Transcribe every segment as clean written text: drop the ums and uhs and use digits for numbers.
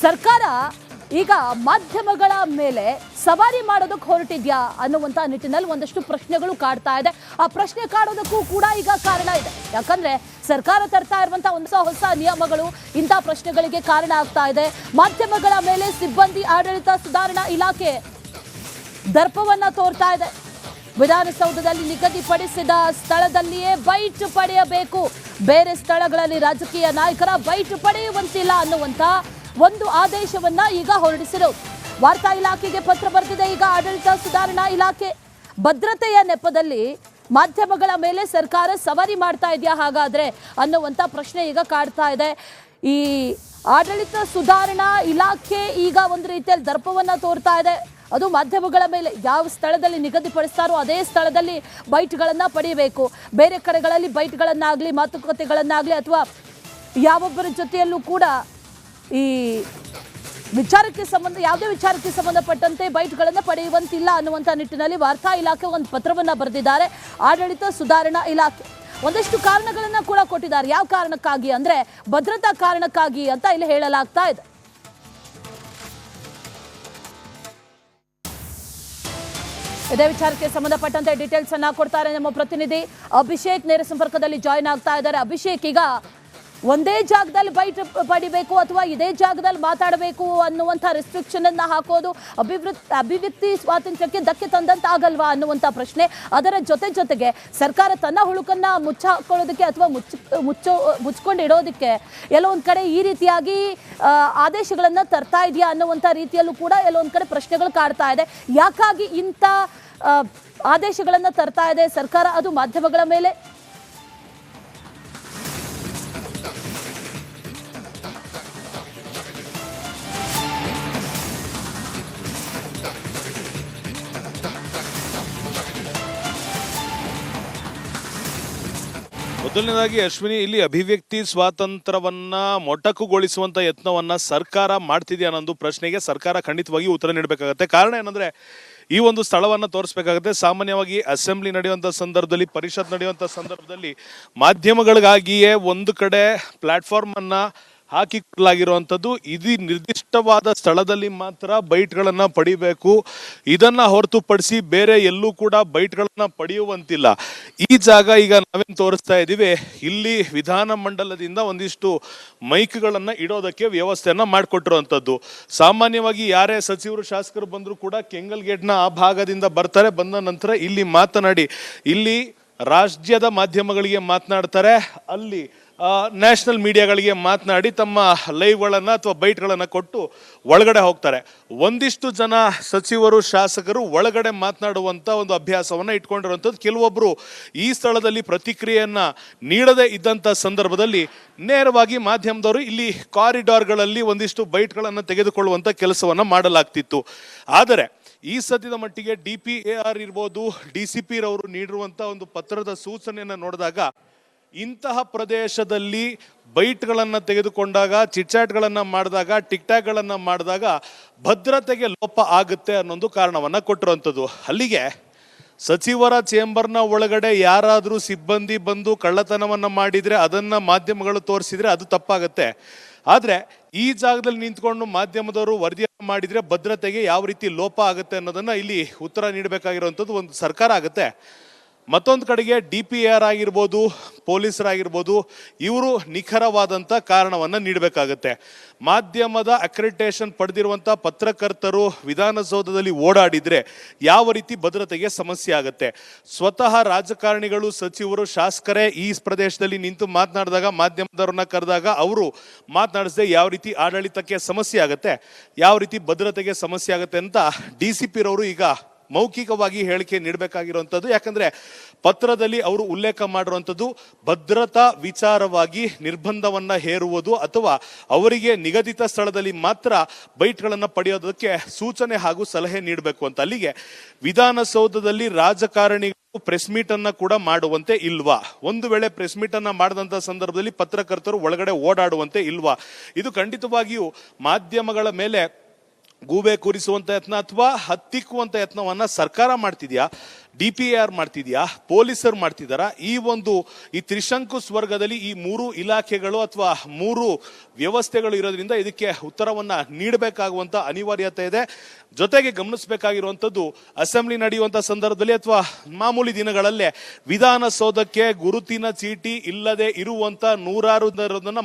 ಸರ್ಕಾರ ಈಗ ಮಾಧ್ಯಮಗಳ ಮೇಲೆ ಸವಾರಿ ಮಾಡೋದಕ್ಕೆ ಹೊರಟಿದ್ಯಾ ಅನ್ನುವಂತ ನಿಟ್ಟಿನಲ್ಲಿ ಒಂದಷ್ಟು ಪ್ರಶ್ನೆಗಳು ಕಾಡ್ತಾ ಇದೆ. ಆ ಪ್ರಶ್ನೆ ಕಾಡೋದಕ್ಕೂ ಕೂಡ ಈಗ ಕಾರಣ ಇದೆ. ಯಾಕಂದ್ರೆ ಸರ್ಕಾರ ತರ್ತಾ ಇರುವಂತಹ ಹೊಸ ನಿಯಮಗಳು ಇಂಥ ಪ್ರಶ್ನೆಗಳಿಗೆ ಕಾರಣ ಆಗ್ತಾ ಇದೆ. ಮಾಧ್ಯಮಗಳ ಮೇಲೆ ಸಿಬ್ಬಂದಿ ಆಡಳಿತ ಸುಧಾರಣಾ ಇಲಾಖೆ ದರ್ಪವನ್ನ ತೋರ್ತಾ ಇದೆ. ವಿಧಾನಸೌಧದಲ್ಲಿ ನಿಗದಿಪಡಿಸಿದ ಸ್ಥಳದಲ್ಲಿಯೇ ಬೈಟ್ ಪಡೆಯಬೇಕು, ಬೇರೆ ಸ್ಥಳಗಳಲ್ಲಿ ರಾಜಕೀಯ ನಾಯಕರ ಬೈಟ್ ಪಡೆಯುವಂತಿಲ್ಲ ಅನ್ನುವಂತ ಒಂದು ಆದೇಶವನ್ನ ಈಗ ಹೊರಡಿಸಿರೋದು. ವಾರ್ತಾ ಇಲಾಖೆಗೆ ಪತ್ರ ಬರೆದಿದೆ ಈಗ ಆಡಳಿತ ಸುಧಾರಣಾ ಇಲಾಖೆ. ಭದ್ರತೆಯ ನೆಪದಲ್ಲಿ ಮಾಧ್ಯಮಗಳ ಮೇಲೆ ಸರ್ಕಾರ ಸವಾರಿ ಮಾಡ್ತಾ ಇದೆಯಾ ಹಾಗಾದ್ರೆ ಅನ್ನುವಂತ ಪ್ರಶ್ನೆ ಈಗ ಕಾಡ್ತಾ ಇದೆ. ಈ ಆಡಳಿತ ಸುಧಾರಣಾ ಇಲಾಖೆ ಈಗ ಒಂದು ರೀತಿಯಲ್ಲಿ ದರ್ಪವನ್ನ ತೋರ್ತಾ ಇದೆ. ಅದು ಮಾಧ್ಯಮಗಳ ಮೇಲೆ ಯಾವ ಸ್ಥಳದಲ್ಲಿ ನಿಗದಿಪಡಿಸ್ತಾರೋ ಅದೇ ಸ್ಥಳದಲ್ಲಿ ಬೈಟ್ಗಳನ್ನ ಪಡೆಯಬೇಕು. ಬೇರೆ ಕಡೆಗಳಲ್ಲಿ ಬೈಟ್ಗಳನ್ನಾಗ್ಲಿ ಮಾತುಕತೆಗಳನ್ನಾಗ್ಲಿ ಅಥವಾ ಯಾವೊಬ್ಬರ ಜೊತೆಯಲ್ಲೂ ಕೂಡ ಈ ಯಾವುದೇ ವಿಚಾರಕ್ಕೆ ಸಂಬಂಧಪಟ್ಟಂತೆ ಬೈಟ್ಗಳನ್ನು ಪಡೆಯುವಂತಿಲ್ಲ ಅನ್ನುವಂಥ ನಿಟ್ಟಿನಲ್ಲಿ ವಾರ್ತಾ ಇಲಾಖೆ ಒಂದು ಪತ್ರವನ್ನು ಬರೆದಿದ್ದಾರೆ. ಆಡಳಿತ ಸುಧಾರಣಾ ಇಲಾಖೆ ಒಂದಷ್ಟು ಕಾರಣಗಳನ್ನ ಕೂಡ ಕೊಟ್ಟಿದ್ದಾರೆ. ಯಾವ ಕಾರಣಕ್ಕಾಗಿ ಅಂದ್ರೆ ಭದ್ರತಾ ಕಾರಣಕ್ಕಾಗಿ ಅಂತ ಇಲ್ಲಿ ಹೇಳಲಾಗ್ತಾ ಇದೆ. ಇದೇ ವಿಚಾರಕ್ಕೆ ಸಂಬಂಧಪಟ್ಟಂತೆ ಡೀಟೇಲ್ಸ್ ಅನ್ನ ಕೊಡ್ತಾರೆ ನಮ್ಮ ಪ್ರತಿನಿಧಿ ಅಭಿಷೇಕ್. ನೇರ ಸಂಪರ್ಕದಲ್ಲಿ ಜಾಯಿನ್ ಆಗ್ತಾ ಇದ್ದಾರೆ. ಅಭಿಷೇಕ್, ಈಗ ಒಂದೇ ಜಾಗದಲ್ಲಿ ಬೈಟ್ ಪಡಿಬೇಕು ಅಥವಾ ಇದೇ ಜಾಗದಲ್ಲಿ ಮಾತಾಡಬೇಕು ಅನ್ನುವಂಥ ರೆಸ್ಟ್ರಿಕ್ಷನ್ ಅನ್ನ ಹಾಕೋದು ಅಭಿವ್ಯಕ್ತಿ ಸ್ವಾತಂತ್ರ್ಯಕ್ಕೆ ಧಕ್ಕೆ ತಂದಂತಾಗಲ್ವಾ ಅನ್ನುವಂಥ ಪ್ರಶ್ನೆ. ಅದರ ಜೊತೆಗೆ ಸರ್ಕಾರ ತನ್ನ ಹುಳುಕನ್ನ ಮುಚ್ಚಾಕೊಳ್ಳೋದಕ್ಕೆ ಅಥವಾ ಮುಚ್ಕೊಂಡು ಇಡೋದಕ್ಕೆ ಎಲ್ಲೊಂದು ಕಡೆ ಈ ರೀತಿಯಾಗಿ ಆದೇಶಗಳನ್ನು ತರ್ತಾ ಇದೆಯಾ ಅನ್ನುವಂಥ ರೀತಿಯಲ್ಲೂ ಕೂಡ ಎಲ್ಲೊಂದು ಕಡೆ ಪ್ರಶ್ನೆಗಳು ಕಾಡ್ತಾ ಇದೆ. ಯಾಕಾಗಿ ಇಂಥ ಆದೇಶಗಳನ್ನು ತರ್ತಾ ಇದೆ ಸರ್ಕಾರ, ಅದು ಮಾಧ್ಯಮಗಳ ಮೇಲೆ? ಮೊದಲನೇದಾಗಿ ಅಶ್ವಿನಿ, ಇಲ್ಲಿ ಅಭಿವ್ಯಕ್ತಿ ಸ್ವಾತಂತ್ರ್ಯವನ್ನ ಮೊಟಕುಗೊಳಿಸುವಂತ ಯತ್ನವನ್ನ ಸರ್ಕಾರ ಮಾಡ್ತಿದೆಯಾ ಅನ್ನೋದು ಪ್ರಶ್ನೆಗೆ ಸರ್ಕಾರ ಖಂಡಿತವಾಗಿ ಉತ್ತರ ನೀಡಬೇಕಾಗುತ್ತೆ. ಕಾರಣ ಏನಂದ್ರೆ ಈ ಒಂದು ಸ್ಥಳವನ್ನ ತೋರಿಸಬೇಕಾಗುತ್ತೆ. ಸಾಮಾನ್ಯವಾಗಿ ಅಸೆಂಬ್ಲಿ ನಡೆಯುವಂತ ಸಂದರ್ಭದಲ್ಲಿ, ಪರಿಷತ್ ನಡೆಯುವಂತ ಸಂದರ್ಭದಲ್ಲಿ ಮಾಧ್ಯಮಗಳಿಗಾಗಿಯೇ ಒಂದು ಕಡೆ ಪ್ಲಾಟ್ಫಾರ್ಮ್ ಅನ್ನ ಹಾಕಿಕೊಳ್ಳಲಾಗಿರುವಂಥದ್ದು. ಇದು ನಿರ್ದಿಷ್ಟವಾದ ಸ್ಥಳದಲ್ಲಿ ಮಾತ್ರ ಬೈಟ್ಗಳನ್ನ ಪಡಿಬೇಕು. ಇದನ್ನ ಹೊರತುಪಡಿಸಿ ಬೇರೆ ಎಲ್ಲೂ ಕೂಡ ಬೈಟ್ಗಳನ್ನ ಪಡೆಯುವಂತಿಲ್ಲ. ಈ ಜಾಗ ಈಗ ನಾವೇನು ತೋರಿಸ್ತಾ ಇದ್ದೀವಿ, ಇಲ್ಲಿ ವಿಧಾನಮಂಡಲದಿಂದ ಒಂದಿಷ್ಟು ಮೈಕ್ಗಳನ್ನ ಇಡೋದಕ್ಕೆ ವ್ಯವಸ್ಥೆಯನ್ನ ಮಾಡಿಕೊಟ್ಟಿರುವಂಥದ್ದು. ಸಾಮಾನ್ಯವಾಗಿ ಯಾರೇ ಸಚಿವರು ಶಾಸಕರು ಬಂದರೂ ಕೂಡ ಕೆಂಗಲ್ ಗೇಟ್ನ ಆ ಭಾಗದಿಂದ ಬರ್ತಾರೆ. ಬಂದ ನಂತರ ಇಲ್ಲಿ ಮಾತನಾಡಿ, ಇಲ್ಲಿ ರಾಜ್ಯದ ಮಾಧ್ಯಮಗಳಿಗೆ ಮಾತನಾಡ್ತಾರೆ, ಅಲ್ಲಿ ನ್ಯಾಷನಲ್ ಮೀಡಿಯಾಗಳಿಗೆ ಮಾತನಾಡಿ ತಮ್ಮ ಲೈವ್ಗಳನ್ನು ಅಥವಾ ಬೈಟ್ಗಳನ್ನು ಕೊಟ್ಟು ಒಳಗಡೆ ಹೋಗ್ತಾರೆ. ಒಂದಿಷ್ಟು ಜನ ಸಚಿವರು ಶಾಸಕರು ಒಳಗಡೆ ಮಾತನಾಡುವಂಥ ಒಂದು ಅಭ್ಯಾಸವನ್ನು ಇಟ್ಕೊಂಡಿರುವಂಥದ್ದು. ಕೆಲವೊಬ್ಬರು ಈ ಸ್ಥಳದಲ್ಲಿ ಪ್ರತಿಕ್ರಿಯೆಯನ್ನು ನೀಡದೇ ಇದ್ದಂಥ ಸಂದರ್ಭದಲ್ಲಿ ನೇರವಾಗಿ ಮಾಧ್ಯಮದವರು ಇಲ್ಲಿ ಕಾರಿಡಾರ್ಗಳಲ್ಲಿ ಒಂದಿಷ್ಟು ಬೈಟ್ಗಳನ್ನು ತೆಗೆದುಕೊಳ್ಳುವಂಥ ಕೆಲಸವನ್ನು ಮಾಡಲಾಗ್ತಿತ್ತು. ಆದರೆ ಈ ಸದ್ಯದ ಮಟ್ಟಿಗೆ DPAR ಇರ್ಬೋದು, DCP ರವರು ನೀಡಿರುವಂಥ ಒಂದು ಪತ್ರದ ಸೂಚನೆಯನ್ನು ನೋಡಿದಾಗ ಇಂತಹ ಪ್ರದೇಶದಲ್ಲಿ ಬೈಟ್ಗಳನ್ನು ತೆಗೆದುಕೊಂಡಾಗ, ಚಿಟ್ಚಾಟ್ಗಳನ್ನು ಮಾಡಿದಾಗ, ಟಿಕ್ಟಾಕ್ಗಳನ್ನು ಮಾಡಿದಾಗ ಭದ್ರತೆಗೆ ಲೋಪ ಆಗುತ್ತೆ ಅನ್ನೊಂದು ಕಾರಣವನ್ನು ಕೊಟ್ಟಿರುವಂಥದ್ದು. ಅಲ್ಲಿಗೆ ಸಚಿವರ ಚೇಂಬರ್ನ ಒಳಗಡೆ ಯಾರಾದರೂ ಸಿಬ್ಬಂದಿ ಬಂದು ಕಳ್ಳತನವನ್ನು ಮಾಡಿದರೆ ಅದನ್ನು ಮಾಧ್ಯಮಗಳು ತೋರಿಸಿದರೆ ಅದು ತಪ್ಪಾಗುತ್ತೆ. ಆದರೆ ಈ ಜಾಗದಲ್ಲಿ ನಿಂತ್ಕೊಂಡು ಮಾಧ್ಯಮದವರು ವರದಿಯನ್ನು ಮಾಡಿದರೆ ಭದ್ರತೆಗೆ ಯಾವ ರೀತಿ ಲೋಪ ಆಗುತ್ತೆ ಅನ್ನೋದನ್ನು ಇಲ್ಲಿ ಉತ್ತರ ನೀಡಬೇಕಾಗಿರುವಂಥದ್ದು ಒಂದು ಸರ್ಕಾರ ಆಗುತ್ತೆ. ಮತ್ತೊಂದು ಕಡೆಗೆ DPAR ಆಗಿರ್ಬೋದು, ಪೊಲೀಸರಾಗಿರ್ಬೋದು, ಇವರು ನಿಖರವಾದಂಥ ಕಾರಣವನ್ನು ನೀಡಬೇಕಾಗತ್ತೆ. ಮಾಧ್ಯಮದ ಅಕ್ರೆಡಿಟೇಷನ್ ಪಡೆದಿರುವಂಥ ಪತ್ರಕರ್ತರು ವಿಧಾನಸೌಧದಲ್ಲಿ ಓಡಾಡಿದರೆ ಯಾವ ರೀತಿ ಭದ್ರತೆಗೆ ಸಮಸ್ಯೆ ಆಗುತ್ತೆ. ಸ್ವತಃ ರಾಜಕಾರಣಿಗಳು, ಸಚಿವರು, ಶಾಸಕರೇ ಈ ಪ್ರದೇಶದಲ್ಲಿ ನಿಂತು ಮಾತನಾಡಿದಾಗ, ಮಾಧ್ಯಮದವ್ರನ್ನ ಕರೆದಾಗ ಅವರು ಮಾತನಾಡಿಸದೆ ಯಾವ ರೀತಿ ಆಡಳಿತಕ್ಕೆ ಸಮಸ್ಯೆ ಆಗುತ್ತೆ, ಯಾವ ರೀತಿ ಭದ್ರತೆಗೆ ಸಮಸ್ಯೆ ಆಗುತ್ತೆ ಅಂತ DCP ರವರು ಈಗ ಮೌಖಿಕವಾಗಿ ಹೇಳಿಕೆ ನೀಡಬೇಕಾಗಿರುವಂಥದ್ದು. ಯಾಕಂದ್ರೆ ಪತ್ರದಲ್ಲಿ ಅವರು ಉಲ್ಲೇಖ ಮಾಡಿರುವಂಥದ್ದು ಭದ್ರತಾ ವಿಚಾರವಾಗಿ ನಿರ್ಬಂಧವನ್ನ ಹೇರುವುದು ಅಥವಾ ಅವರಿಗೆ ನಿಗದಿತ ಸ್ಥಳದಲ್ಲಿ ಮಾತ್ರ ಬೈಟ್ಗಳನ್ನು ಪಡೆಯೋದಕ್ಕೆ ಸೂಚನೆ ಹಾಗೂ ಸಲಹೆ ನೀಡಬೇಕು ಅಂತ. ಅಲ್ಲಿಗೆ ವಿಧಾನಸೌಧದಲ್ಲಿ ರಾಜಕಾರಣಿಗಳು ಪ್ರೆಸ್ ಮೀಟ್ ಅನ್ನ ಕೂಡ ಮಾಡುವಂತೆ ಇಲ್ವಾ? ಒಂದು ವೇಳೆ ಪ್ರೆಸ್ ಮೀಟ್ ಅನ್ನ ಮಾಡಿದಂತ ಸಂದರ್ಭದಲ್ಲಿ ಪತ್ರಕರ್ತರು ಒಳಗಡೆ ಓಡಾಡುವಂತೆ ಇಲ್ವಾ? ಇದು ಖಂಡಿತವಾಗಿಯೂ ಮಾಧ್ಯಮಗಳ ಮೇಲೆ ಗೂಬೆ ಕೂರಿಸುವಂತ ಯತ್ನ ಅಥವಾ ಹತ್ತಿಕ್ಕುವಂತ ಯತ್ನವನ್ನ ಸರ್ಕಾರ ಮಾಡ್ತಿದ್ಯಾ? DPAR ಮಾಡ್ತಿದ್ಯಾ, ಪೊಲೀಸರು ಮಾಡ್ತಿದಾರಾ? ಈ ತ್ರಿಶಂಕು ಸ್ವರ್ಗದಲ್ಲಿ ಈ ಮೂರು ಇಲಾಖೆಗಳು ಅಥವಾ ಮೂರು ವ್ಯವಸ್ಥೆಗಳು ಇರೋದ್ರಿಂದ ಇದಕ್ಕೆ ಉತ್ತರವನ್ನ ನೀಡಬೇಕಾಗುವಂತ ಅನಿವಾರ್ಯತೆ ಇದೆ. ಜೊತೆಗೆ ಗಮನಿಸಬೇಕಾಗಿರುವಂತದ್ದು, ಅಸೆಂಬ್ಲಿ ನಡೆಯುವಂತ ಸಂದರ್ಭದಲ್ಲಿ ಅಥವಾ ಮಾಮೂಲಿ ದಿನಗಳಲ್ಲೇ ವಿಧಾನಸೌಧಕ್ಕೆ ಗುರುತಿನ ಚೀಟಿ ಇಲ್ಲದೆ ಇರುವಂತ ನೂರಾರು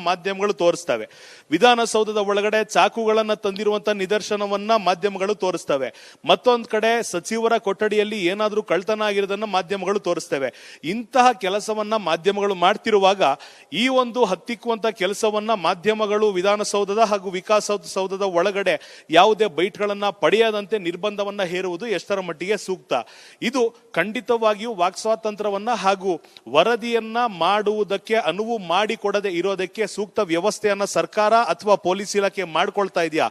ಮಾಧ್ಯಮಗಳು ತೋರಿಸ್ತವೆ. ವಿಧಾನಸೌಧದ ಒಳಗಡೆ ಚಾಕುಗಳನ್ನ ತಂದಿರುವಂತ ನಿದರ್ಶನವನ್ನ ಮಾಧ್ಯಮಗಳು ತೋರಿಸ್ತವೆ. ಮತ್ತೊಂದ್ ಕಡೆ ಸಚಿವರ ಕೊಠಡಿಯಲ್ಲಿ ಏನಾದ್ರೂ ಕಳ್ತನ ಆಗಿರೋದನ್ನ ಮಾಧ್ಯಮಗಳು ತೋರಿಸ್ತವೆ. ಇಂತಹ ಕೆಲಸವನ್ನ ಮಾಧ್ಯಮಗಳು ಮಾಡ್ತಿರುವಾಗ ಈ ಹತ್ತಿಕ್ಕುವಂತ ಕೆಲಸವನ್ನ ಮಾಧ್ಯಮಗಳು ವಿಧಾನಸೌಧದ ಹಾಗೂ ವಿಕಾಸಸೌಧದ ಒಳಗಡೆ ಯಾವುದೇ ಬೈಟ್ಗಳನ್ನ ಪಡೆಯದಂತೆ ನಿರ್ಬಂಧವನ್ನ ಹೇರುವುದು ಎಷ್ಟರ ಮಟ್ಟಿಗೆ ಸೂಕ್ತ? ಇದು ಖಂಡಿತವಾಗಿಯೂ ವಾಕ್ ಸ್ವಾತಂತ್ರ್ಯವನ್ನ ಹಾಗೂ ವರದಿಯನ್ನ ಮಾಡುವುದಕ್ಕೆ ಅನುವು ಮಾಡಿಕೊಡದೆ ಇರೋದಕ್ಕೆ ಸೂಕ್ತ ವ್ಯವಸ್ಥೆಯನ್ನ ಸರ್ಕಾರ ಅಥವಾ ಪೊಲೀಸ್ ಇಲಾಖೆ ಮಾಡ್ಕೊಳ್ತಾ ಇದೆಯಾ?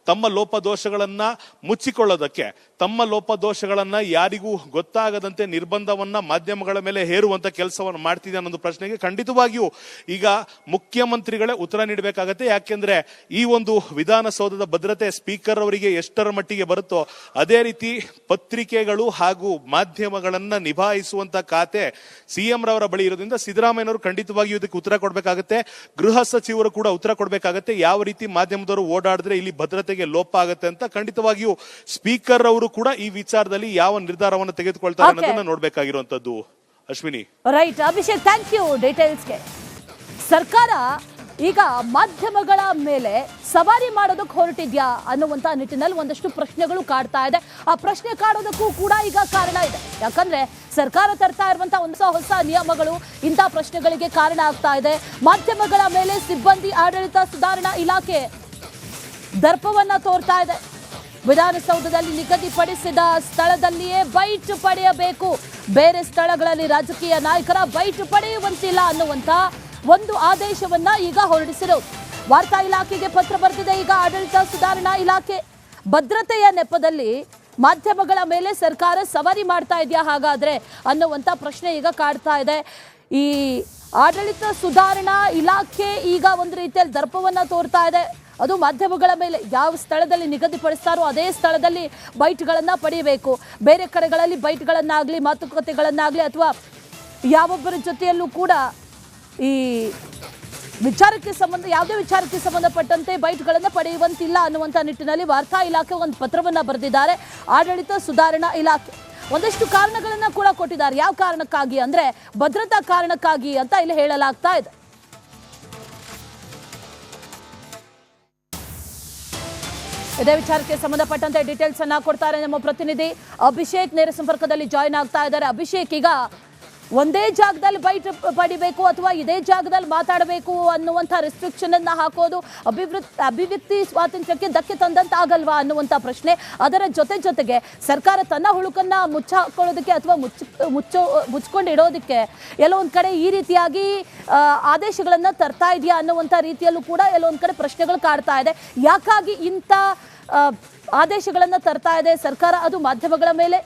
ತಮ್ಮ ಲೋಪದೋಷಗಳನ್ನ ಮುಚ್ಚಿಕೊಳ್ಳೋದಕ್ಕೆ, ತಮ್ಮ ಲೋಪದೋಷಗಳನ್ನ ಯಾರಿಗೂ ಗೊತ್ತಾಗದಂತೆ ನಿರ್ಬಂಧವನ್ನ ಮಾಧ್ಯಮಗಳ ಮೇಲೆ ಹೇರುವಂತ ಕೆಲಸವನ್ನು ಮಾಡ್ತಿದೆ ಅನ್ನೋ ಪ್ರಶ್ನೆಗೆ ಖಂಡಿತವಾಗಿಯೂ ಈಗ ಮುಖ್ಯಮಂತ್ರಿಗಳೇ ಉತ್ತರ ನೀಡಬೇಕಾಗತ್ತೆ. ಯಾಕೆಂದ್ರೆ ಈ ವಿಧಾನಸೌಧದ ಭದ್ರತೆ ಸ್ಪೀಕರ್ ಅವರಿಗೆ ಎಷ್ಟರ ಮಟ್ಟಿಗೆ ಬರುತ್ತೋ ಅದೇ ರೀತಿ ಪತ್ರಿಕೆಗಳು ಹಾಗೂ ಮಾಧ್ಯಮಗಳನ್ನ ನಿಭಾಯಿಸುವಂತ ಖಾತೆ ಸಿಎಂ ರವರ ಬಳಿ ಇರೋದ್ರಿಂದ ಸಿದ್ದರಾಮಯ್ಯನವರು ಖಂಡಿತವಾಗಿಯೂ ಇದಕ್ಕೆ ಉತ್ತರ ಕೊಡಬೇಕಾಗತ್ತೆ. ಗೃಹ ಸಚಿವರು ಕೂಡ ಉತ್ತರ ಕೊಡಬೇಕಾಗತ್ತೆ. ಯಾವ ರೀತಿ ಮಾಧ್ಯಮದವರು ಓಡಾಡಿದ್ರೆ ಇಲ್ಲಿ ಭದ್ರತೆಗೆ ಲೋಪ ಆಗುತ್ತೆ ಅಂತ ಖಂಡಿತವಾಗಿಯೂ ಸ್ಪೀಕರ್ ಅವರು ಕೂಡ ಈ ವಿಚಾರದಲ್ಲಿ ಯಾವ ನಿರ್ಧಾರವನ್ನು ತೆಗೆದುಕೊಳ್ತಾರೆ ಅನ್ನೋದನ್ನ ನೋಡ್ಬೇಕಾಗಿರುವಂತದ್ದು. Ashwini. Right Abhishek, thank you ಡೀಟೇಲ್ಸ್ಗೆ. ಸರ್ಕಾರ ಈಗ ಮಾಧ್ಯಮಗಳ ಮೇಲೆ ಸವಾರಿ ಮಾಡೋದಕ್ಕೆ ಹೊರಟಿದ್ಯಾ ಅನ್ನುವಂತ ನಿಟ್ಟಿನಲ್ಲಿ ಒಂದಷ್ಟು ಪ್ರಶ್ನೆಗಳು ಕಾಡ್ತಾ ಇದೆ. ಆ ಪ್ರಶ್ನೆ ಕಾಡೋದಕ್ಕೂ ಕೂಡ ಈಗ ಕಾರಣ ಇದೆ. ಯಾಕಂದ್ರೆ ಸರ್ಕಾರ ತರ್ತಾ ಇರುವಂತಹ ಹೊಸ ನಿಯಮಗಳು ಇಂಥ ಪ್ರಶ್ನೆಗಳಿಗೆ ಕಾರಣ ಆಗ್ತಾ ಇದೆ. ಮಾಧ್ಯಮಗಳ ಮೇಲೆ ಸಿಬ್ಬಂದಿ ಆಡಳಿತ ಸುಧಾರಣಾ ಇಲಾಖೆ ದರ್ಪವನ್ನ ತೋರ್ತಾ ಇದೆ. ವಿಧಾನಸೌಧದಲ್ಲಿ ನಿಗದಿಪಡಿಸಿದ ಸ್ಥಳದಲ್ಲಿಯೇ ಬೈಟ್ ಪಡೆಯಬೇಕು, ಬೇರೆ ಸ್ಥಳಗಳಲ್ಲಿ ರಾಜಕೀಯ ನಾಯಕರ ಬೈಟ್ ಪಡೆಯುವಂತಿಲ್ಲ ಅನ್ನುವಂತ ಒಂದು ಆದೇಶವನ್ನ ಈಗ ಹೊರಡಿಸಿರೋದು. ವಾರ್ತಾ ಇಲಾಖೆಗೆ ಪತ್ರ ಬರೆದಿದೆ ಈಗ ಆಡಳಿತ ಸುಧಾರಣಾ ಇಲಾಖೆ. ಭದ್ರತೆಯ ನೆಪದಲ್ಲಿ ಮಾಧ್ಯಮಗಳ ಮೇಲೆ ಸರ್ಕಾರ ಸವಾರಿ ಮಾಡ್ತಾ ಇದೆಯಾ ಹಾಗಾದ್ರೆ ಅನ್ನುವಂತ ಪ್ರಶ್ನೆ ಈಗ ಕಾಡ್ತಾ ಇದೆ. ಈ ಆಡಳಿತ ಸುಧಾರಣಾ ಇಲಾಖೆ ಈಗ ಒಂದು ರೀತಿಯಲ್ಲಿ ದರ್ಪವನ್ನ ತೋರ್ತಾ ಇದೆ. ಅದು ಮಾಧ್ಯಮಗಳ ಮೇಲೆ ಯಾವ ಸ್ಥಳದಲ್ಲಿ ನಿಗದಿಪಡಿಸ್ತಾರೋ ಅದೇ ಸ್ಥಳದಲ್ಲಿ ಬೈಟ್ಗಳನ್ನ ಪಡೆಯಬೇಕು. ಬೇರೆ ಕಡೆಗಳಲ್ಲಿ ಬೈಟ್ಗಳನ್ನಾಗ್ಲಿ ಮಾತುಕತೆಗಳನ್ನಾಗ್ಲಿ ಅಥವಾ ಯಾವೊಬ್ಬರ ಜೊತೆಯಲ್ಲೂ ಕೂಡ ಈ ಯಾವುದೇ ವಿಚಾರಕ್ಕೆ ಸಂಬಂಧಪಟ್ಟಂತೆ ಬೈಟ್ಗಳನ್ನು ಪಡೆಯುವಂತಿಲ್ಲ ಅನ್ನುವಂಥ ನಿಟ್ಟಿನಲ್ಲಿ ವಾರ್ತಾ ಇಲಾಖೆ ಒಂದು ಪತ್ರವನ್ನು ಬರೆದಿದ್ದಾರೆ. ಆಡಳಿತ ಸುಧಾರಣಾ ಇಲಾಖೆ ಒಂದಷ್ಟು ಕಾರಣಗಳನ್ನ ಕೂಡ ಕೊಟ್ಟಿದ್ದಾರೆ. ಯಾವ ಕಾರಣಕ್ಕಾಗಿ ಅಂದ್ರೆ ಭದ್ರತಾ ಕಾರಣಕ್ಕಾಗಿ ಅಂತ ಇಲ್ಲಿ ಹೇಳಲಾಗ್ತಾ ಇದೆ. ಇದೇ ವಿಚಾರಕ್ಕೆ ಸಂಬಂಧಪಟ್ಟಂತೆ ಡೀಟೇಲ್ಸ್ ಅನ್ನ ಕೊಡ್ತಾರೆ ನಮ್ಮ ಪ್ರತಿನಿಧಿ ಅಭಿಷೇಕ್. ನೇರ ಸಂಪರ್ಕದಲ್ಲಿ ಜಾಯಿನ್ ಆಗ್ತಾ ಇದ್ದಾರೆ. ಅಭಿಷೇಕ್, ಈಗ ಒಂದೇ ಜಾಗದಲ್ಲಿ ಬೈಟ್ ಪಡಿಬೇಕು ಅಥವಾ ಇದೇ ಜಾಗದಲ್ಲಿ ಮಾತಾಡಬೇಕು ಅನ್ನುವಂಥ ರೆಸ್ಟ್ರಿಕ್ಷನ್ ಅನ್ನ ಹಾಕೋದು ಅಭಿವ್ಯಕ್ತಿ ಸ್ವಾತಂತ್ರ್ಯಕ್ಕೆ ಧಕ್ಕೆ ತಂದಂತಾಗಲ್ವಾ ಅನ್ನುವಂಥ ಪ್ರಶ್ನೆ. ಅದರ ಜೊತೆಗೆ ಸರ್ಕಾರ ತನ್ನ ಹುಳುಕನ್ನ ಮುಚ್ಚಾಕೊಳ್ಳೋದಕ್ಕೆ ಅಥವಾ ಮುಚ್ಕೊಂಡು ಇಡೋದಕ್ಕೆ ಎಲ್ಲೊಂದು ಕಡೆ ಈ ರೀತಿಯಾಗಿ ಆದೇಶಗಳನ್ನ ತರ್ತಾ ಇದೆಯಾ ಅನ್ನುವಂಥ ರೀತಿಯಲ್ಲೂ ಕೂಡ ಎಲ್ಲೊಂದು ಕಡೆ ಪ್ರಶ್ನೆಗಳು ಕಾಡ್ತಾ ಇದೆ. ಯಾಕಾಗಿ ಇಂಥ ಆದೇಶಗಳನ್ನ ತರ್ತಾ ಇದೆ ಸರ್ಕಾರ, ಅದು ಮಾಧ್ಯಮಗಳ ಮೇಲೆ?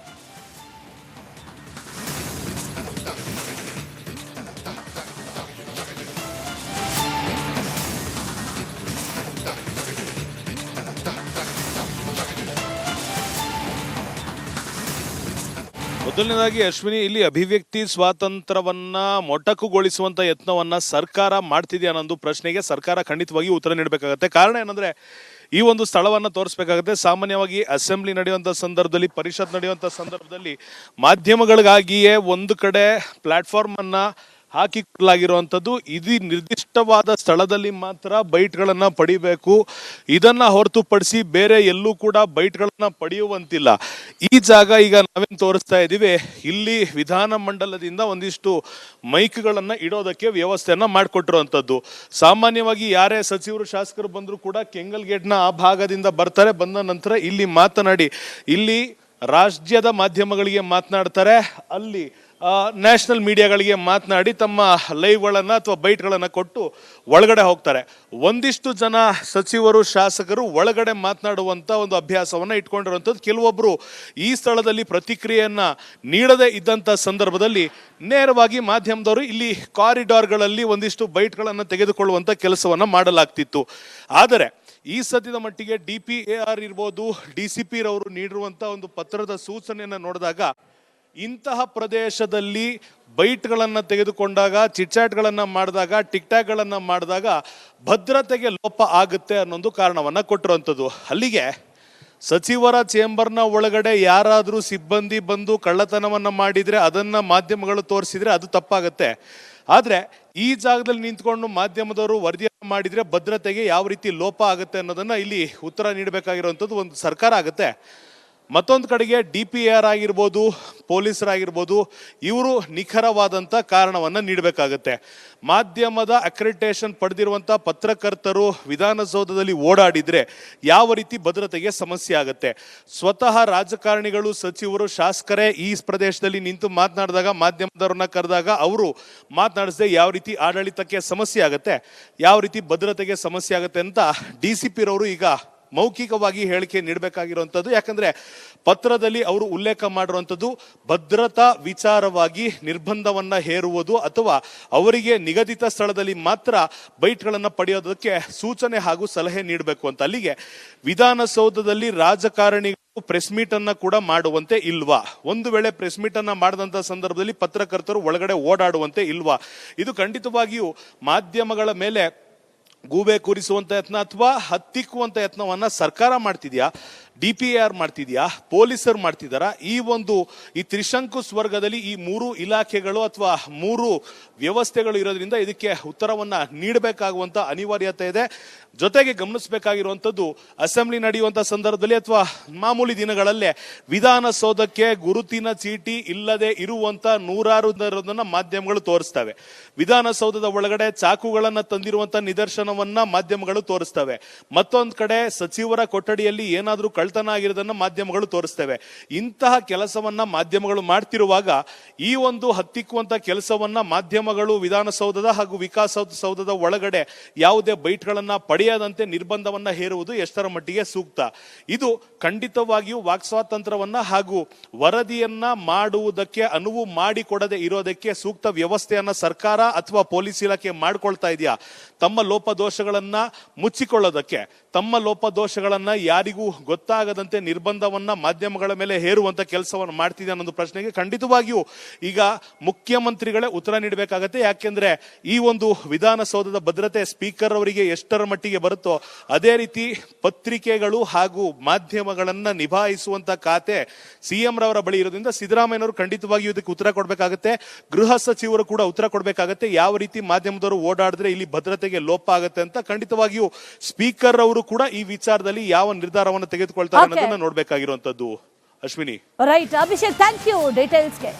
ಮೊದಲನೇದಾಗಿ ಅಶ್ವಿನಿ, ಇಲ್ಲಿ ಅಭಿವ್ಯಕ್ತಿ ಸ್ವಾತಂತ್ರ್ಯವನ್ನ ಮೊಟಕುಗೊಳಿಸುವಂತ ಯತ್ನವನ್ನ ಸರ್ಕಾರ ಮಾಡ್ತಿದೆಯಾ ಅನ್ನೋ ಪ್ರಶ್ನೆಗೆ ಸರ್ಕಾರ ಖಂಡಿತವಾಗಿ ಉತ್ತರ ನೀಡಬೇಕಾಗತ್ತೆ. ಕಾರಣ ಏನಂದ್ರೆ ಈ ಸ್ಥಳವನ್ನ ತೋರಿಸಬೇಕಾಗುತ್ತೆ. ಸಾಮಾನ್ಯವಾಗಿ ಅಸೆಂಬ್ಲಿ ನಡೆಯುವಂತ ಸಂದರ್ಭದಲ್ಲಿ, ಪರಿಷತ್ ನಡೆಯುವಂತ ಸಂದರ್ಭದಲ್ಲಿ ಮಾಧ್ಯಮಗಳಿಗಾಗಿಯೇ ಒಂದು ಕಡೆ ಪ್ಲಾಟ್ಫಾರ್ಮ್ ಅನ್ನ ಹಾಕಿಕೊಳ್ಳಲಾಗಿರುವಂಥದ್ದು. ಇದು ನಿರ್ದಿಷ್ಟವಾದ ಸ್ಥಳದಲ್ಲಿ ಮಾತ್ರ ಬೈಟ್ಗಳನ್ನ ಪಡಿಬೇಕು. ಇದನ್ನ ಹೊರತುಪಡಿಸಿ ಬೇರೆ ಎಲ್ಲೂ ಕೂಡ ಬೈಟ್ಗಳನ್ನ ಪಡೆಯುವಂತಿಲ್ಲ. ಈ ಜಾಗ ಈಗ ನಾವೇನು ತೋರಿಸ್ತಾ ಇದ್ದೀವಿ, ಇಲ್ಲಿ ವಿಧಾನಮಂಡಲದಿಂದ ಒಂದಿಷ್ಟು ಮೈಕ್ಗಳನ್ನ ಇಡೋದಕ್ಕೆ ವ್ಯವಸ್ಥೆಯನ್ನ ಮಾಡಿಕೊಟ್ಟಿರುವಂಥದ್ದು. ಸಾಮಾನ್ಯವಾಗಿ ಯಾರೇ ಸಚಿವರು ಶಾಸಕರು ಬಂದರೂ ಕೂಡ ಕೆಂಗಲ್ ಗೇಟ್ನ ಆ ಭಾಗದಿಂದ ಬರ್ತಾರೆ. ಬಂದ ನಂತರ ಇಲ್ಲಿ ಮಾತನಾಡಿ, ಇಲ್ಲಿ ರಾಜ್ಯದ ಮಾಧ್ಯಮಗಳಿಗೆ ಮಾತನಾಡ್ತಾರೆ, ಅಲ್ಲಿ ನ್ಯಾಷನಲ್ ಮೀಡಿಯಾಗಳಿಗೆ ಮಾತನಾಡಿ ತಮ್ಮ ಲೈವ್ಗಳನ್ನು ಅಥವಾ ಬೈಟ್ಗಳನ್ನು ಕೊಟ್ಟು ಒಳಗಡೆ ಹೋಗ್ತಾರೆ. ಒಂದಿಷ್ಟು ಜನ ಸಚಿವರು ಶಾಸಕರು ಒಳಗಡೆ ಮಾತನಾಡುವಂಥ ಒಂದು ಅಭ್ಯಾಸವನ್ನು ಇಟ್ಕೊಂಡಿರುವಂಥದ್ದು. ಕೆಲವೊಬ್ಬರು ಈ ಸ್ಥಳದಲ್ಲಿ ಪ್ರತಿಕ್ರಿಯೆಯನ್ನು ನೀಡದೇ ಇದ್ದಂಥ ಸಂದರ್ಭದಲ್ಲಿ ನೇರವಾಗಿ ಮಾಧ್ಯಮದವರು ಇಲ್ಲಿ ಕಾರಿಡಾರ್ಗಳಲ್ಲಿ ಒಂದಿಷ್ಟು ಬೈಟ್ಗಳನ್ನು ತೆಗೆದುಕೊಳ್ಳುವಂಥ ಕೆಲಸವನ್ನು ಮಾಡಲಾಗ್ತಿತ್ತು. ಆದರೆ ಈ ಸದ್ಯದ ಮಟ್ಟಿಗೆ DPAR ಇರ್ಬೋದು, DCP ರವರು ನೀಡಿರುವಂಥ ಒಂದು ಪತ್ರದ ಸೂಚನೆಯನ್ನು ನೋಡಿದಾಗ ಇಂತಹ ಪ್ರದೇಶದಲ್ಲಿ ಬೈಟ್ಗಳನ್ನು ತೆಗೆದುಕೊಂಡಾಗ ಚಿಟ್ಚಾಟ್ಗಳನ್ನು ಮಾಡಿದಾಗ ಟಿಕ್ಟಾಕ್ಗಳನ್ನು ಮಾಡಿದಾಗ ಭದ್ರತೆಗೆ ಲೋಪ ಆಗುತ್ತೆ ಅನ್ನೊಂದು ಕಾರಣವನ್ನು ಕೊಟ್ಟಿರುವಂಥದ್ದು. ಅಲ್ಲಿಗೆ ಸಚಿವರ ಚೇಂಬರ್ನ ಒಳಗಡೆ ಯಾರಾದರೂ ಸಿಬ್ಬಂದಿ ಬಂದು ಕಳ್ಳತನವನ್ನು ಮಾಡಿದರೆ ಅದನ್ನು ಮಾಧ್ಯಮಗಳು ತೋರಿಸಿದರೆ ಅದು ತಪ್ಪಾಗತ್ತೆ. ಆದರೆ ಈ ಜಾಗದಲ್ಲಿ ನಿಂತ್ಕೊಂಡು ಮಾಧ್ಯಮದವರು ವರದಿಯನ್ನು ಮಾಡಿದರೆ ಭದ್ರತೆಗೆ ಯಾವ ರೀತಿ ಲೋಪ ಆಗುತ್ತೆ ಅನ್ನೋದನ್ನು ಇಲ್ಲಿ ಉತ್ತರ ನೀಡಬೇಕಾಗಿರುವಂಥದ್ದು ಒಂದು ಸರ್ಕಾರ ಆಗುತ್ತೆ. ಮತ್ತೊಂದು ಕಡೆಗೆ DPR ಆಗಿರ್ಬೋದು, ಪೊಲೀಸರಾಗಿರ್ಬೋದು, ಇವರು ನಿಖರವಾದಂಥ ಕಾರಣವನ್ನು ನೀಡಬೇಕಾಗತ್ತೆ. ಮಾಧ್ಯಮದ ಅಕ್ರೆಡಿಟೇಷನ್ ಪಡೆದಿರುವಂಥ ಪತ್ರಕರ್ತರು ವಿಧಾನಸೌಧದಲ್ಲಿ ಓಡಾಡಿದರೆ ಯಾವ ರೀತಿ ಭದ್ರತೆಗೆ ಸಮಸ್ಯೆ ಆಗುತ್ತೆ. ಸ್ವತಃ ರಾಜಕಾರಣಿಗಳು, ಸಚಿವರು, ಶಾಸಕರೇ ಈ ಪ್ರದೇಶದಲ್ಲಿ ನಿಂತು ಮಾತನಾಡಿದಾಗ, ಮಾಧ್ಯಮದವ್ರನ್ನ ಕರೆದಾಗ ಅವರು ಮಾತನಾಡಿಸದೆ ಯಾವ ರೀತಿ ಆಡಳಿತಕ್ಕೆ ಸಮಸ್ಯೆ ಆಗುತ್ತೆ, ಯಾವ ರೀತಿ ಭದ್ರತೆಗೆ ಸಮಸ್ಯೆ ಆಗುತ್ತೆ ಅಂತ DCP ರವರು ಈಗ ಮೌಖಿಕವಾಗಿ ಹೇಳಿಕೆ ನೀಡಬೇಕಾಗಿರುವಂಥದ್ದು. ಯಾಕಂದ್ರೆ ಪತ್ರದಲ್ಲಿ ಅವರು ಉಲ್ಲೇಖ ಮಾಡಿರುವಂಥದ್ದು ಭದ್ರತಾ ವಿಚಾರವಾಗಿ ನಿರ್ಬಂಧವನ್ನ ಹೇರುವುದು ಅಥವಾ ಅವರಿಗೆ ನಿಗದಿತ ಸ್ಥಳದಲ್ಲಿ ಮಾತ್ರ ಬೈಟ್ಗಳನ್ನು ಪಡೆಯೋದಕ್ಕೆ ಸೂಚನೆ ಹಾಗೂ ಸಲಹೆ ನೀಡಬೇಕು ಅಂತ. ಅಲ್ಲಿಗೆ ವಿಧಾನಸೌಧದಲ್ಲಿ ರಾಜಕಾರಣಿಗಳು ಪ್ರೆಸ್ ಮೀಟ್ ಅನ್ನ ಕೂಡ ಮಾಡುವಂತೆ ಇಲ್ವಾ? ಒಂದು ವೇಳೆ ಪ್ರೆಸ್ ಮೀಟ್ ಅನ್ನ ಮಾಡಿದಂತ ಸಂದರ್ಭದಲ್ಲಿ ಪತ್ರಕರ್ತರು ಒಳಗಡೆ ಓಡಾಡುವಂತೆ ಇಲ್ವಾ? ಇದು ಖಂಡಿತವಾಗಿಯೂ ಮಾಧ್ಯಮಗಳ ಮೇಲೆ ಗೂಬೆ ಕೂರಿಸುವಂತ ಯತ್ನ ಅಥವಾ ಹತ್ತಿಕ್ಕುವಂತ ಯತ್ನವನ್ನ ಸರ್ಕಾರ ಮಾಡ್ತಿದ್ಯಾ, DPR ಮಾಡ್ತಿದ್ಯಾ, ಪೊಲೀಸರು ಮಾಡ್ತಿದಾರ? ಈ ತ್ರಿಶಂಕು ಸ್ವರ್ಗದಲ್ಲಿ ಈ ಮೂರು ಇಲಾಖೆಗಳು ಅಥವಾ ಮೂರು ವ್ಯವಸ್ಥೆಗಳು ಇರೋದ್ರಿಂದ ಇದಕ್ಕೆ ಉತ್ತರವನ್ನ ನೀಡಬೇಕಾಗುವಂತ ಅನಿವಾರ್ಯತೆ ಇದೆ. ಜೊತೆಗೆ ಗಮನಿಸಬೇಕಾಗಿರುವಂತದ್ದು ಅಸೆಂಬ್ಲಿ ನಡೆಯುವಂತ ಸಂದರ್ಭದಲ್ಲಿ ಅಥವಾ ಮಾಮೂಲಿ ದಿನಗಳಲ್ಲೇ ವಿಧಾನಸೌಧಕ್ಕೆ ಗುರುತಿನ ಚೀಟಿ ಇಲ್ಲದೆ ಇರುವಂತ ನೂರಾರು ಮಾಧ್ಯಮಗಳು ತೋರಿಸ್ತವೆ. ವಿಧಾನಸೌಧದ ಒಳಗಡೆ ಚಾಕುಗಳನ್ನ ತಂದಿರುವಂತ ನಿದರ್ಶನವನ್ನ ಮಾಧ್ಯಮಗಳು ತೋರಿಸ್ತವೆ. ಮತ್ತೊಂದು ಕಡೆ ಸಚಿವರ ಕೊಠಡಿಯಲ್ಲಿ ಏನಾದ್ರೂ ಕಳ್ತನ ಆಗಿರೋದನ್ನ ಮಾಧ್ಯಮಗಳು ತೋರಿಸ್ತವೆ. ಇಂತಹ ಕೆಲಸವನ್ನ ಮಾಧ್ಯಮಗಳು ಮಾಡ್ತಿರುವಾಗ ಈ ಒಂದು ಹತ್ತಿಕ್ಕುವಂತ ಕೆಲಸವನ್ನ ಮಾಧ್ಯಮಗಳು ವಿಧಾನಸೌಧದ ಹಾಗೂ ವಿಕಾಸಸೌಧದ ಒಳಗಡೆ ಯಾವುದೇ ಬೈಟ್ಗಳನ್ನ ಪಡೆಯದಂತೆ ನಿರ್ಬಂಧವನ್ನ ಹೇರುವುದು ಎಷ್ಟರ ಮಟ್ಟಿಗೆ ಸೂಕ್ತ? ಇದು ಖಂಡಿತವಾಗಿಯೂ ವಾಕ್ ಸ್ವಾತಂತ್ರ್ಯವನ್ನ ಹಾಗೂ ವರದಿಯನ್ನ ಮಾಡುವುದಕ್ಕೆ ಅನುವು ಮಾಡಿಕೊಡದೆ ಇರೋದಕ್ಕೆ ಸೂಕ್ತ ವ್ಯವಸ್ಥೆಯನ್ನ ಸರ್ಕಾರ ಅಥವಾ ಪೊಲೀಸ್ ಇಲಾಖೆ ಮಾಡ್ಕೊಳ್ತಾ ಇದೆಯಾ? ತಮ್ಮ ಲೋಪದೋಷಗಳನ್ನ ಮುಚ್ಚಿಕೊಳ್ಳೋದಕ್ಕೆ, ತಮ್ಮ ಲೋಪದೋಷಗಳನ್ನ ಯಾರಿಗೂ ಗೊತ್ತಾಗದಂತೆ ನಿರ್ಬಂಧವನ್ನ ಮಾಧ್ಯಮಗಳ ಮೇಲೆ ಹೇರುವಂತ ಕೆಲಸವನ್ನು ಮಾಡ್ತಿದೆ ಅನ್ನೋ ಪ್ರಶ್ನೆಗೆ ಖಂಡಿತವಾಗಿಯೂ ಈಗ ಮುಖ್ಯಮಂತ್ರಿಗಳೇ ಉತ್ತರ ನೀಡಬೇಕಾಗತ್ತೆ. ಯಾಕೆಂದ್ರೆ ಈ ಒಂದು ವಿಧಾನಸೌಧದ ಭದ್ರತೆ ಸ್ಪೀಕರ್ ಅವರಿಗೆ ಎಷ್ಟರ ಮಟ್ಟಿಗೆ ಬರುತ್ತೋ ಅದೇ ರೀತಿ ಪತ್ರಿಕೆಗಳು ಹಾಗೂ ಮಾಧ್ಯಮಗಳನ್ನ ನಿಭಾಯಿಸುವಂತ ಖಾತೆ CM ರವರ ಬಳಿ ಇರೋದ್ರಿಂದ ಸಿದ್ದರಾಮಯ್ಯನವರು ಖಂಡಿತವಾಗಿಯೂ ಇದಕ್ಕೆ ಉತ್ತರ ಕೊಡಬೇಕಾಗತ್ತೆ. ಗೃಹ ಸಚಿವರು ಕೂಡ ಉತ್ತರ ಕೊಡಬೇಕಾಗತ್ತೆ. ಯಾವ ರೀತಿ ಮಾಧ್ಯಮದವರು ಓಡಾಡಿದ್ರೆ ಇಲ್ಲಿ ಭದ್ರತೆಗೆ ಲೋಪ ಆಗುತ್ತೆ ಅಂತ ಖಂಡಿತವಾಗಿಯೂ ಸ್ಪೀಕರ್ ಅವರು ಕೂಡ ಈ ವಿಚಾರದಲ್ಲಿ ಯಾವ ನಿರ್ಧಾರವನ್ನು ತೆಗೆದುಕೊಳ್ತಾರೆ ಅನ್ನೋದನ್ನ ನೋಡ್ಬೇಕಾಗಿರುವಂತದ್ದು. Ashwini. Right Abhishek, thank you ಡೀಟೇಲ್ಸ್ಗೆ.